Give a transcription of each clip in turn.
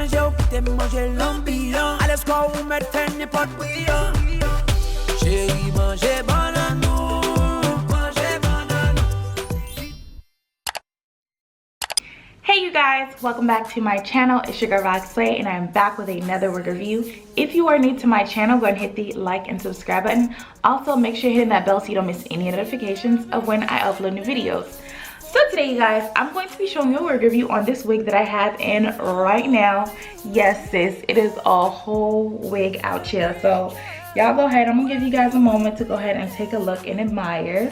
manger ou quitter manger l'ambiance. Allez, score ou mettre n'importe brillant. Chérie, manger banane. Hey you guys, welcome back to my channel. It's your girl Slay, and I'm back with another wig review. If you are new to my channel, go ahead and hit the like and subscribe button. Also, make sure you're hitting that bell so you don't miss any notifications of when I upload new videos. So today you guys, I'm going to be showing you a wig review on this wig that I have in right now. Yes sis, it is a whole wig out here. So y'all go ahead, I'm gonna give you guys a moment to go ahead and take a look and admire.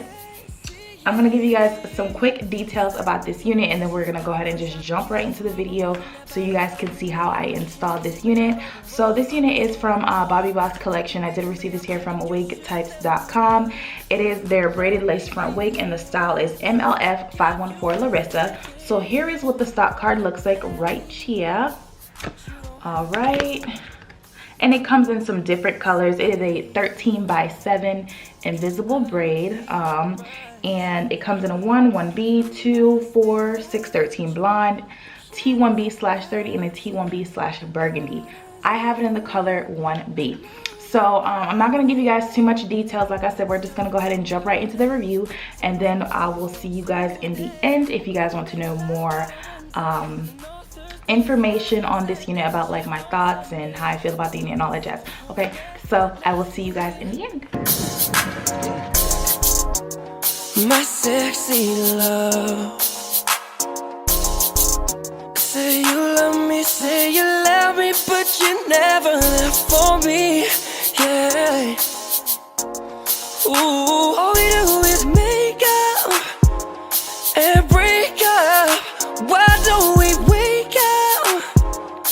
I'm gonna give you guys some quick details about this unit, and then we're gonna go ahead and just jump right into the video so you guys can see how I installed this unit. So this unit is from Bobbi Boss collection. I did receive this here from wigtypes.com. It is their braided lace front wig, and the style is MLF 514 Larissa. So here is what the stock card looks like right here. All right. And it comes in some different colors. It is a 13x7 invisible braid. And it comes in a 1, 1B, 2, 4, 6, 13 blonde, T1B/30, and a T1B/burgundy. I have it in the color 1B. So I'm not going to give you guys too much details. Like I said, we're just going to go ahead and jump right into the review. And then I will see you guys in the end if you guys want to know more information on this unit, about like my thoughts and how I feel about the unit and all that jazz. Okay, so I will see you guys in the end. My sexy love, say you love me, say you love me, but you never left for me, yeah. Ooh, all we do is make up and break up. Why don't we wake up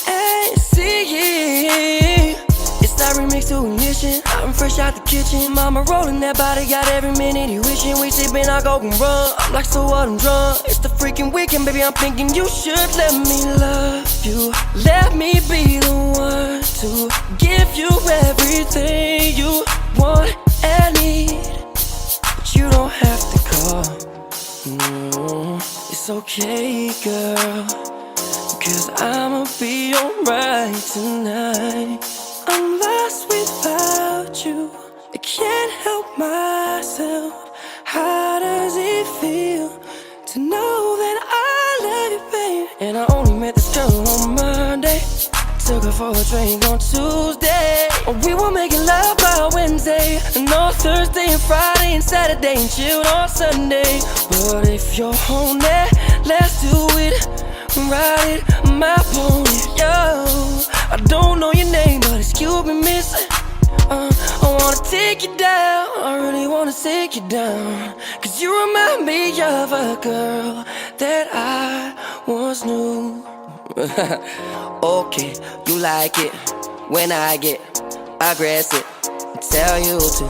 and see it? It's that remix to ignition. I'm fresh out the kitchen. Mama rolling that body, got every minute he wishing. We sipping, I go and run. I'm like, so what, I'm drunk. It's the freaking weekend, baby, I'm thinking you should let me love you. Let me be the one to give you everything you want and need. But you don't have to call. No, it's okay, girl, 'cause I'ma be alright tonight. I'm lost without you, I can't help myself. How does it feel to know that I love you, babe? And I only met this girl on Monday, took her for a drink on Tuesday. We were making love by Wednesday, and on Thursday and Friday and Saturday, and chilled on Sunday. But if you're on that, let's do it, ride it, my pony, yo. I don't know your name, but it's you been missing. I wanna take you down, I really wanna take you down, 'cause you remind me of a girl that I once knew. Okay, you like it when I get aggressive. Tell you to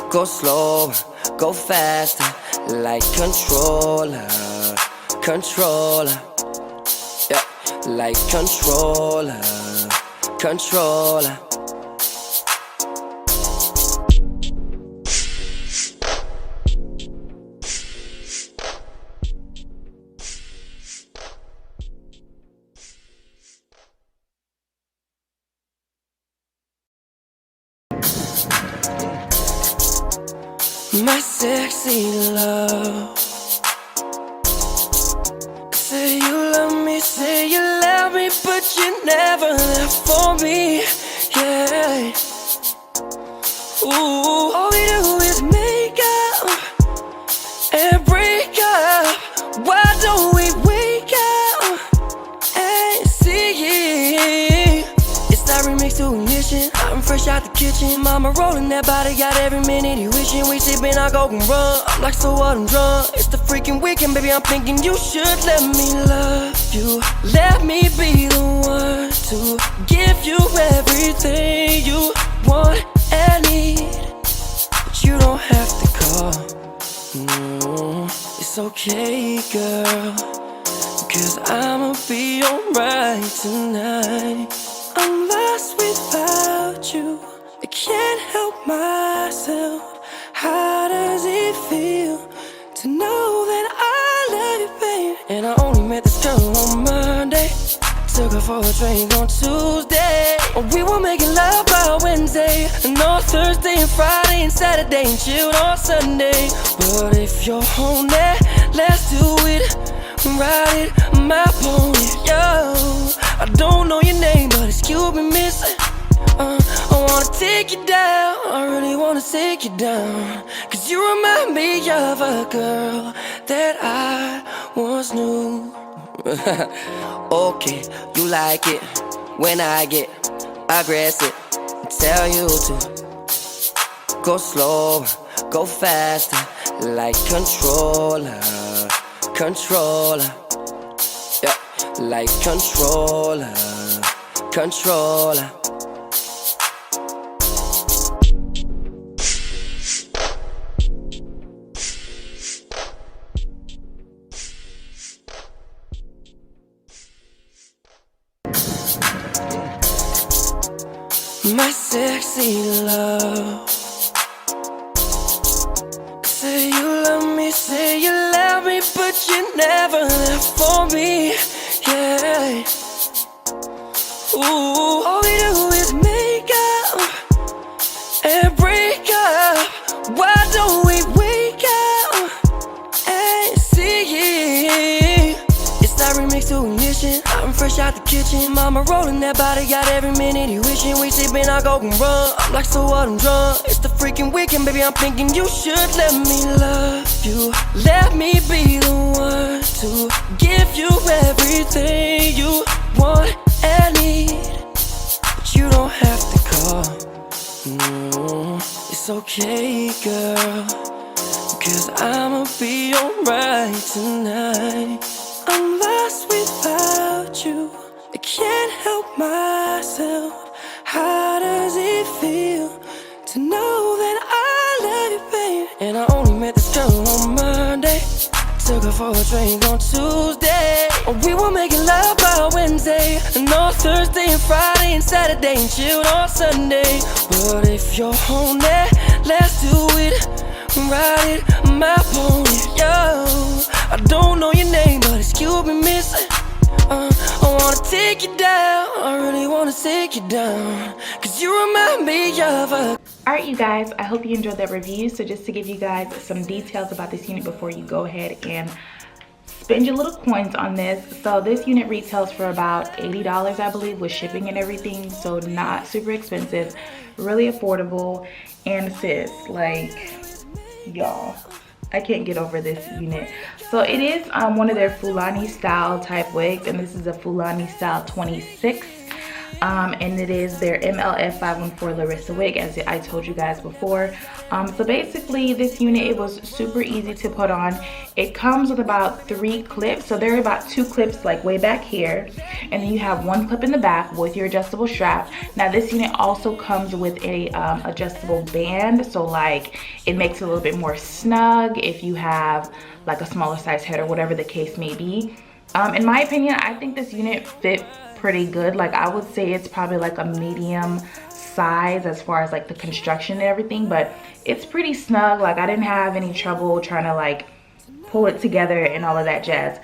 go slower, go faster, like controller, controller. Yeah, like controller, controller. My sexy love, say you love me, say you love me, but you never left for me, yeah. Ooh, all we do is make up and break up. Why don't we wake up and see it? It's that remix to ignition. I'm fresh out the kitchen. Mama rolling that body, got every minute he wishing. We sipping, I go and run. I'm like, so what, I'm drunk. It's the freaking weekend, baby, I'm thinking you should let me love you. Let me be the one to give you everything you want and need. But you don't have to call. No, it's okay, girl, 'cause I'ma be alright tonight. I'm lost without you, I can't help myself. How does it feel to know that I love you, babe? And I only met this girl on Monday, Took her for a drink on Tuesday. We were making love by Wednesday, and on Thursday and Friday and Saturday, and chilled on Sunday. But if you're on that, let's do it. Ride it, my pony, yo. I don't know your name, but excuse me, miss. I wanna take you down, I really wanna take you down. Cause you remind me of a girl that I once knew. Okay, you like it when I get aggressive. Tell you to go slow, go faster, like controller, controller. Yeah, like controller, controller. My sexy love. Say you love me, but you never left for me. Yeah. Ooh, all we do is make up and break up. Why don't we wake up and see it? It's that remix to ignition. I'm fresh out the kitchen. Mama rolling that body, got every minute you wishing. We sipping, I go and run. I'm like, so what, I'm drunk. It's the freaking weekend, baby, I'm thinking you should let me love you. Let me be the one to give you everything you want and need. But you don't have to call. No, it's okay, girl, cause I'ma be alright tonight. I'm lost without you, I can't help myself. How does it feel to know that I love you, babe? And I only met this girl on Monday. Took her for a drink on Tuesday. We were making love by Wednesday, and on Thursday and Friday and Saturday, and chilled on Sunday. But if you're on that, let's do it. Ride it, my pony, yo. I don't know your name, but excuse me, miss. I wanna take you down, I really wanna take you down. Cause you remind me of a... Alright, you guys, I hope you enjoyed that review. So just to give you guys some details about this unit before you go ahead and spend your little coins on this. So this unit retails for about $80, I believe, with shipping and everything. So not super expensive, really affordable. And sis, like, y'all, I can't get over this unit. So it is one of their Fulani style type wigs, and this is a Fulani style 26. And it is their MLF 514 LARISSA wig, as I told you guys before. So basically this unit, it was super easy to put on. It comes with about 3 clips. So there are about 2 clips like way back here, and then you have 1 clip in the back with your adjustable strap. Now this unit also comes with a adjustable band, so like it makes it a little bit more snug if you have like a smaller size head or whatever the case may be. In my opinion, I think this unit fit pretty good. Like I would say it's probably like a medium size as far as like the construction and everything, but it's pretty snug. Like I didn't have any trouble trying to like pull it together and all of that jazz.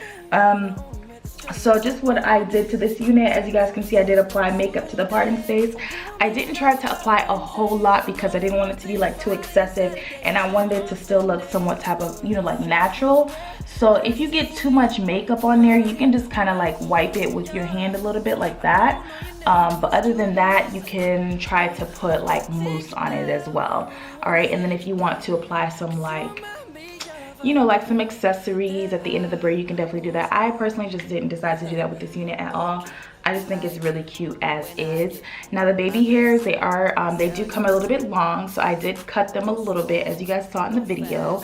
So just what I did to this unit, as you guys can see, I did apply makeup to the parting space. I didn't try to apply a whole lot because I didn't want it to be like too excessive, and I wanted it to still look somewhat type of, you know, like natural. So if you get too much makeup on there, you can just kind of like wipe it with your hand a little bit like that. But other than that, you can try to put like mousse on it as well. All right, and then if you want to apply some like, you know, like some accessories at the end of the braid, you can definitely do that. I personally just didn't decide to do that with this unit at all. I just think it's really cute as is. Now the baby hairs, they do come a little bit long, so I did cut them a little bit, as you guys saw in the video,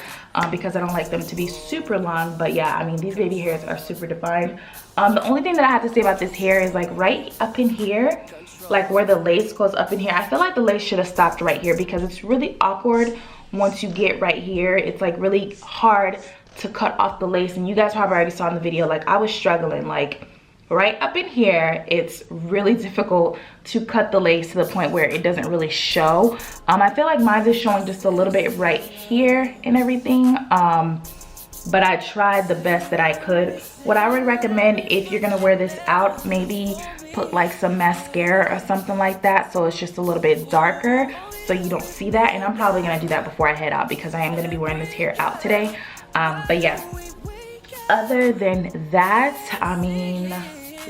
because I don't like them to be super long. But yeah, I mean, these baby hairs are super defined. The only thing that I have to say about this hair is like right up in here, like where the lace goes up in here, I feel like the lace should have stopped right here, because it's really awkward once you get right here. It's like really hard to cut off the lace, and you guys probably already saw in the video, like I was struggling. Like right up in here, it's really difficult to cut the lace to the point where it doesn't really show. I feel like mine is showing just a little bit right here and everything. but I tried the best that I could. What I would recommend, if you're gonna wear this out, maybe put like some mascara or something like that, so it's just a little bit darker so you don't see that. And I'm probably gonna do that before I head out because I am gonna be wearing this hair out today. But yeah, other than that, I mean,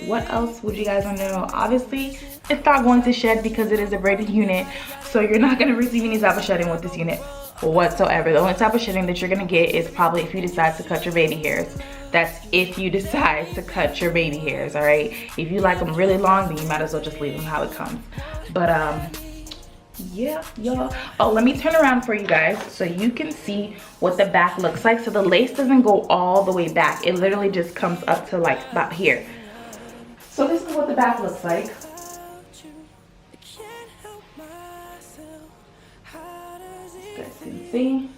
what else would you guys want to know? Obviously, it's not going to shed because it is a braided unit, so you're not going to receive any type of shedding with this unit whatsoever. The only type of shedding that you're going to get is probably if you decide to cut your baby hairs. That's if you decide to cut your baby hairs, all right? If you like them really long, then you might as well just leave them how it comes. But yeah, y'all. Oh, let me turn around for you guys so you can see what the back looks like. So the lace doesn't go all the way back. It literally just comes up to like about here. So this is what the back looks like. You guys can see.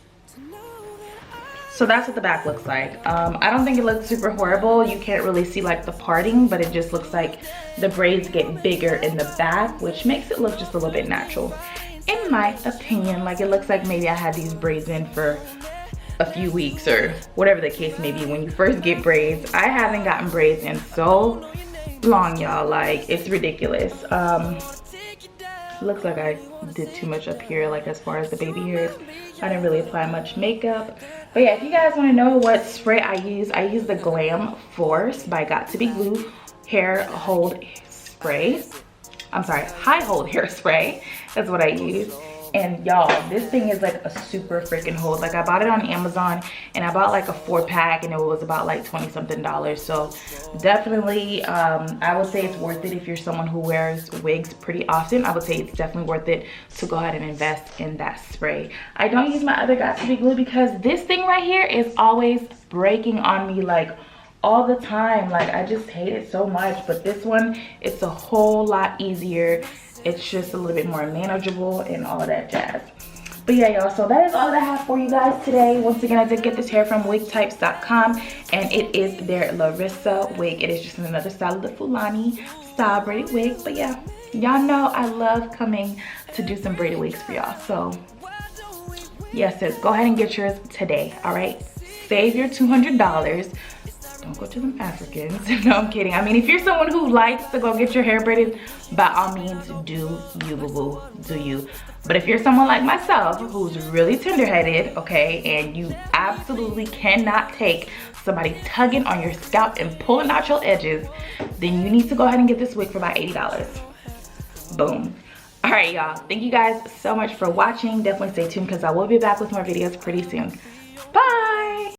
So that's what the back looks like. I don't think it looks super horrible. You can't really see like the parting, but it just looks like the braids get bigger in the back, which makes it look just a little bit natural. In my opinion, like it looks like maybe I had these braids in for a few weeks or whatever the case may be when you first get braids. I haven't gotten braids in so long, y'all. Like, it's ridiculous. Looks like I did too much up here, like as far as the baby hairs. I didn't really apply much makeup. But yeah, if you guys want to know what spray I use the Glam Force by Got To Be Glue hair hold spray. I'm sorry, high hold hairspray. That's what I use. And y'all, this thing is like a super freaking hold. Like, I bought it on Amazon and I bought like a 4-pack and it was about like $20-something. So definitely, I would say it's worth it if you're someone who wears wigs pretty often. I would say it's definitely worth it to go ahead and invest in that spray. I don't use my other Got To Be Glue because this thing right here is always breaking on me like all the time. Like, I just hate it so much. But this one, it's a whole lot easier. It's just a little bit more manageable and all of that jazz. But yeah, y'all, so that is all that I have for you guys today. Once again, I did get this hair from wigtypes.com, and it is their LARISSA wig. It is just another style of the Fulani style braided wig. But yeah, y'all know I love coming to do some braided wigs for y'all. So yes, sis, go ahead and get yours today, all right? Save your $200. Don't go to them Africans. No, I'm kidding. I mean, if you're someone who likes to go get your hair braided, by all means, do you, boo-boo, do you. But if you're someone like myself who's really tender-headed, okay, and you absolutely cannot take somebody tugging on your scalp and pulling out your edges, then you need to go ahead and get this wig for about $80. Boom. All right, y'all. Thank you guys so much for watching. Definitely stay tuned because I will be back with more videos pretty soon.